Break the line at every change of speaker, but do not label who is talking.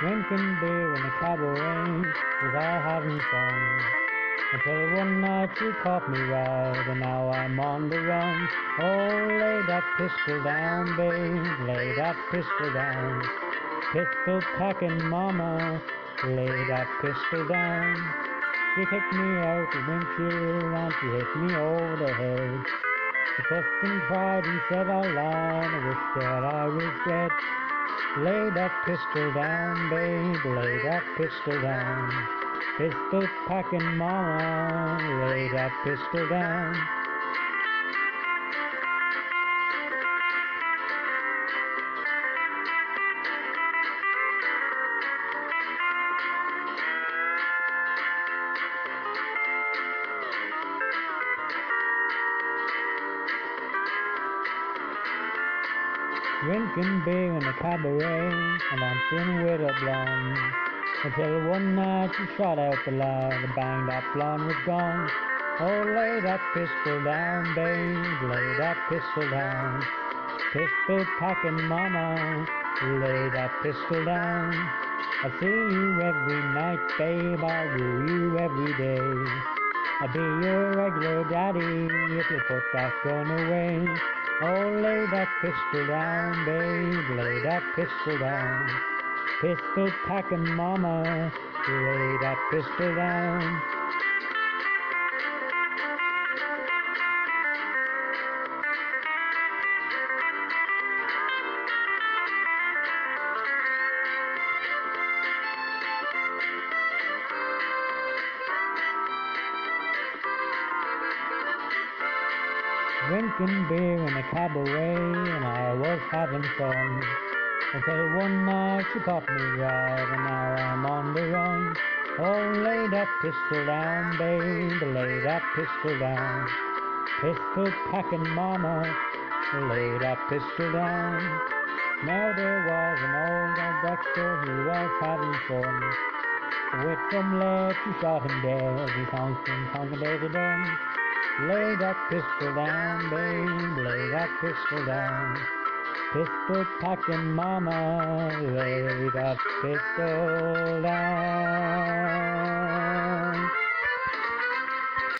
drinking beer in a cabaret, was all having fun. Until one night she caught me right, and now I'm on the run. Oh, lay that pistol down, babe, lay that pistol down. Pistol packing mama, lay that pistol down. She kicked me out the windshield and she hit me over the head. She cussed and cried and said out loud, I wish that I was dead. Lay that pistol down, babe, lay that pistol down. Pistol packing mama, lay that pistol down. Drinking beer in a cabaret, and dancing with a blonde. Until one night she shot out the light, and bang, that blonde was gone. Oh, lay that pistol down, babe, lay that pistol down. Pistol packing mama, lay that pistol down. I see you every night, babe, I'll woo you every day. I'll be your regular daddy if you put that gun away. Oh, lay that pistol down, babe, lay that pistol down. Pistol packing mama, lay that pistol down. Drinking beer in a cabaret, and I was having fun. Until one night she caught me right, and now I'm on the run. Oh, lay that pistol down, babe, lay that pistol down. Pistol packing mama, lay that pistol down. Now there was an old Dexter who was having fun. With some lead she shot him dead, he honking David Dunn. Lay that pistol down, babe, lay that pistol down. Pistol packing mama, lay that pistol down.